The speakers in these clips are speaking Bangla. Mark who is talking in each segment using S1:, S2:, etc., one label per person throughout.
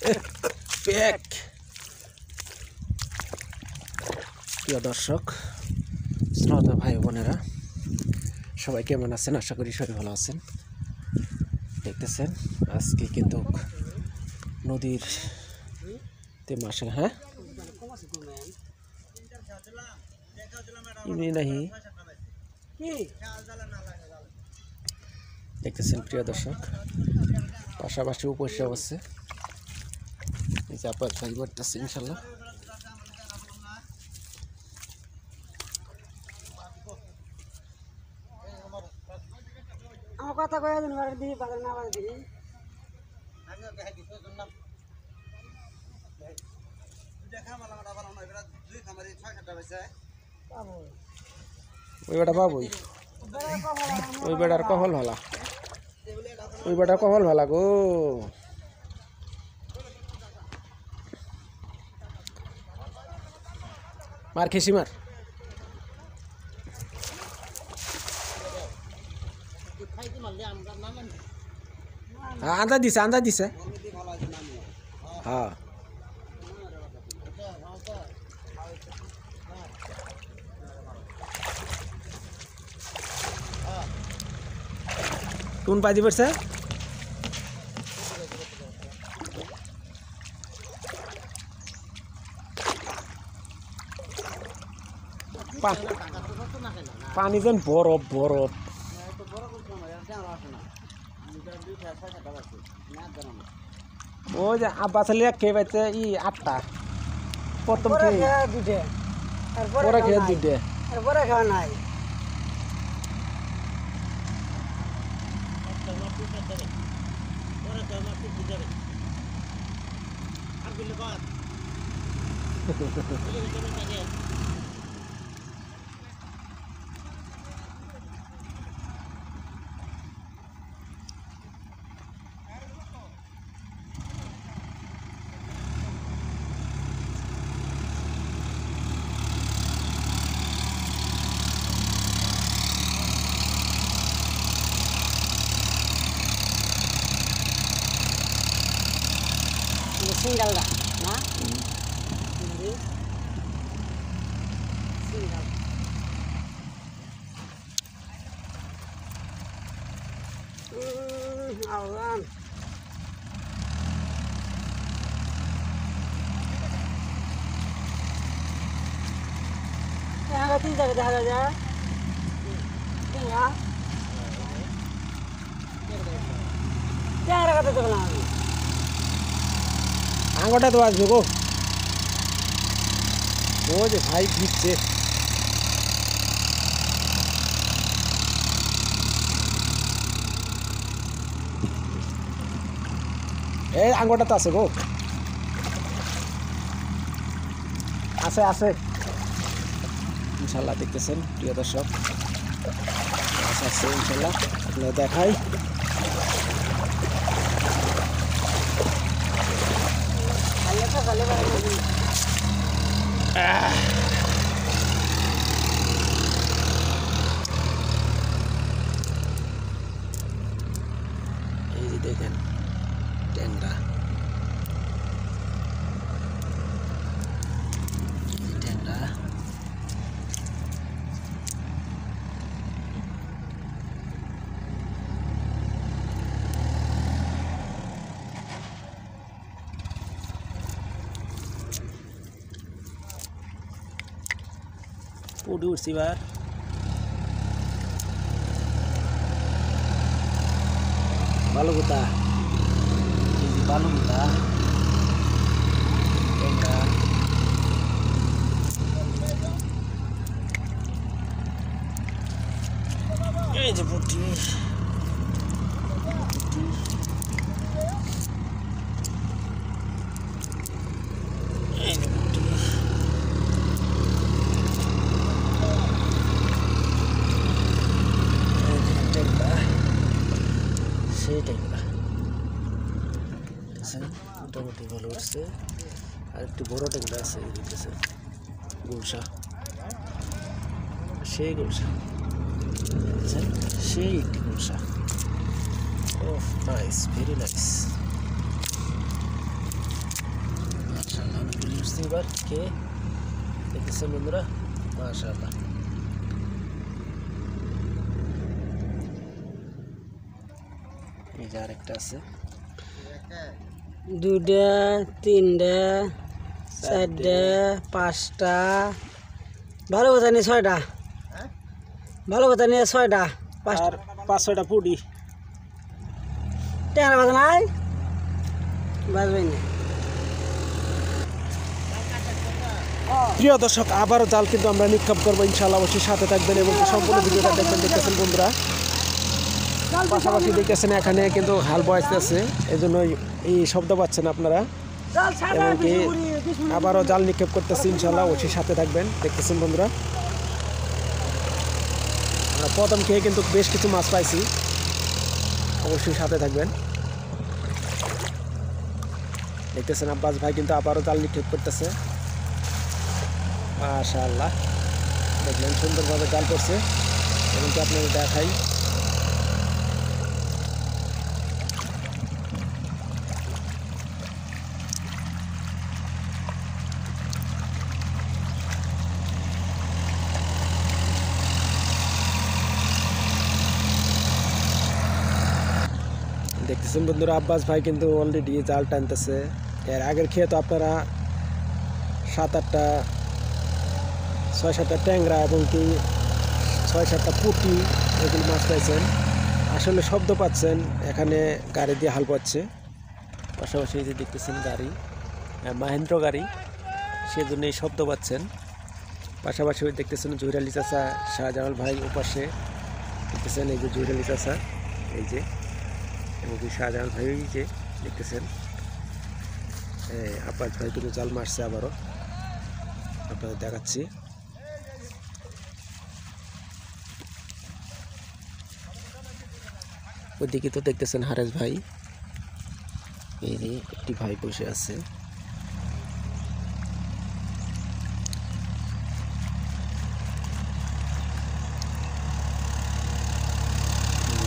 S1: প্যাক। প্রিয় দর্শক, শ্রোতা ভাই বোনেরা, সবাই কেমন আছেন? আশা করি সবাই ভালো আছেন। দেখতেছেন আজকে কিন্তু নদীর মাসে হ্যাঁ নাহি দেখতেছেন প্রিয় দর্শক, পাশাপাশি উপসে অবশ্যই এই যে আপনার খাই করতেছে ইনশাল্লাহ।
S2: আমার কথা কয়ে দিন বাড়ি দিই বাজার না বাড়ি দিই
S1: ওই বেটা পাবই, ওই বেটার কহল ভালা, ওই বেটার কহল ভালা গো। মার খেসি মার। আন্দা দিছে হ্যাঁ। কোন পাই দিবছে পানি যেন বরফ বরফ। ওই যে আব্বা ছেলে খেয়ে পাইছে ই 8টা, প্রথম খেয়ে
S2: দুটে
S1: পরে খেয়ে 2টে
S2: তারপরে খাওয়া নাই। সিঙ্গাল না সিঙ্গাল আওয়ান দেখা তিন জায়গায় দেখা যায় দেখা দেখলাম আমি
S1: আঙটা তো আসবে গো। ও যে ভাই ভিজছে, এই আঙটা তো আছে গো, আছে আছে ইনশাল্লাহ। দেখতেছেন প্রিয় দর্শক, আছে ইনশাল্লাহ, আপনারা দেখাই। এই যে দেখেন ট্যাংরা, ট্যাংরা পুডি উঠছি বার। বালুগুতা, এই যে বালুগুতা ট্যাংরা, এই যে পুটি এই যে পুটি, সেই ট্যাংরা মোটামুটি ভালো উঠছে। আর একটু বড় ট্যাংরা আছে দেখতেছে, গুলশা, সেই গুলশা, সেই একটি গুলশা। ও নাইস, ভেরি নাইস। দেখতেছি এবার কে দেখতেছেন বন্ধুরা, মাশাআল্লাহ। এই যে আরেকটা আছে,
S2: 2টা 3টা 4টা 5টা, ভালো কথা নিয়ে 6টা, ভালো কথা নিয়ে 6টা 5টা।
S1: আর 5-6টা পুডি।
S2: ট্যাংরা বাজা নাই, বাজবেই না।
S1: প্রিয় দর্শক, আবারও জাল কিন্তু আমরা নিক্ষেপ করবো ইনশাআল্লাহ, অবশ্যই সাথে থাকবেন এবং সম্পূর্ণ ভিডিওটা দেখবেন। দেখতেছেন বন্ধুরা, পাশাপাশি দেখতেছেন এখানে কিন্তু হাল বয়াইতেছে, এই জন্য এই শব্দ পাচ্ছেন আপনারা। এবং কি আবারও জাল নিক্ষেপ করতেছি ইনশাআল্লাহ, অবশ্যই সাথে থাকবেন। দেখতেছেন বন্ধুরা, আমরা প্রথম খেয়ে কিন্তু বেশ কিছু মাছ পাইছি, অবশ্যই সাথে থাকবেন। দেখতেছেন আব্বাস ভাই কিন্তু আবারও জাল নিক্ষেপ করতেছে, মাশাআল্লাহ। দেখলেন সুন্দরভাবে জাল করছে, এবং কি আপনাদের দেখাই। দেখতেছেন বন্ধুরা, আব্বাস ভাই কিন্তু অলরেডি জাল টানতেছে। এর আগের খেয়ে তো আপনারা 7-8টা 6-7টা ট্যাংরা এবং কি 6-7টা পুঁটি এগুলো মাছ পাইছেন। আসলে শব্দ পাচ্ছেন, এখানে গাড়ি দিয়ে হাল পাচ্ছে, পাশাপাশি এই যে দেখতেছেন গাড়ি, মাহেন্দ্র গাড়ি, সেজন্য এই শব্দ পাচ্ছেন। পাশাপাশি দেখতেছেন জহির আলী চাচা, শাহজালাল ভাই ওপাশে দেখতেছেন, এই যে জহির আলী চাচা, এই যে, এবং কি শাহজালাল ভাই যে দেখতেছেন। আব্বাস ভাই কিন্তু জাল মারছে, আবারও আপনাদের দেখাচ্ছি। ওইদিকে তো দেখতেছেন হারেস ভাই, এই যে একটি ভাই বসে আছে।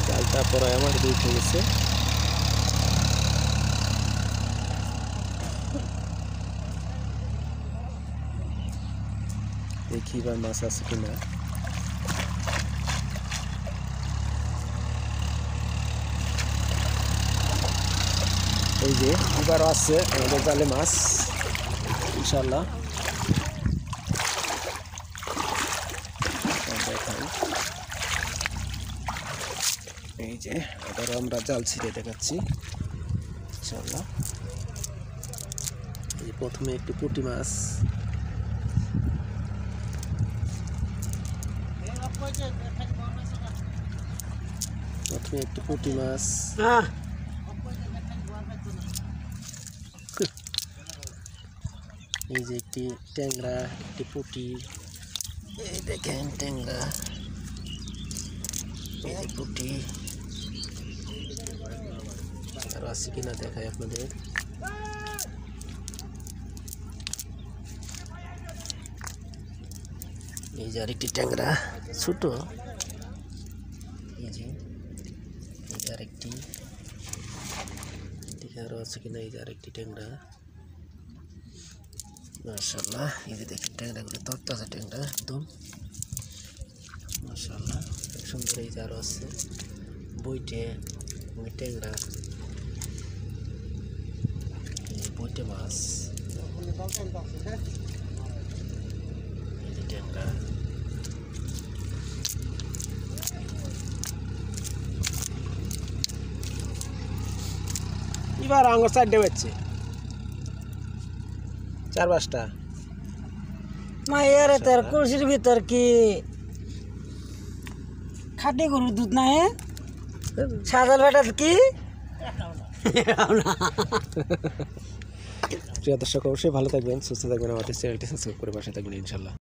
S1: জালটা পরে আমার উঠে গেছে। দেখি এবার মাছ আছে কিনা। এই যে এবারও আছে আমাদের জালে মাছ ইনশাআল্লাহ, দেখাই। এই যে আবারও আমরা জাল ছিঁড়ে দেখাচ্ছি ইনশাআল্লাহ। এই প্রথমে একটি পুঁটি মাছ, প্রথমে একটি পুঁটি মাছ, এই যে একটি ট্যাংরা, একটি পুঁটি, এই দেখেন ট্যাংরা, এই যে পুঁটি, আর আছে কিনা দেখাই আপনাদের। এই যে আরেকটি ট্যাংরা ছোট, এই যে আরেকটি, দেখে আরো আছে কিনা। এই যে আরেকটি ট্যাংরা, মাশাআল্লাহ। এই যে দেখেন ট্যাংরাগুলো তরতাজা ট্যাংরা একদম, মাশাআল্লাহ, খুব সুন্দর। এই যে আরো আছে বইটে ট্যাংরা, এই বইটে মাছ, এই যে ট্যাংরা। এবার আঙুর 4টে বাজছে, 4-5টা।
S2: মায়ের তোর কলসির ভিতর কি খাটি গরুর দুধ নাই? সাজাল বেটা কি?
S1: প্রিয় দর্শক, অবশ্যই ভালো থাকবেন, সুস্থ থাকবেন, আমাদের চ্যানেলটি সাবস্ক্রাইব করে পাশে থাকবেন ইনশাআল্লাহ।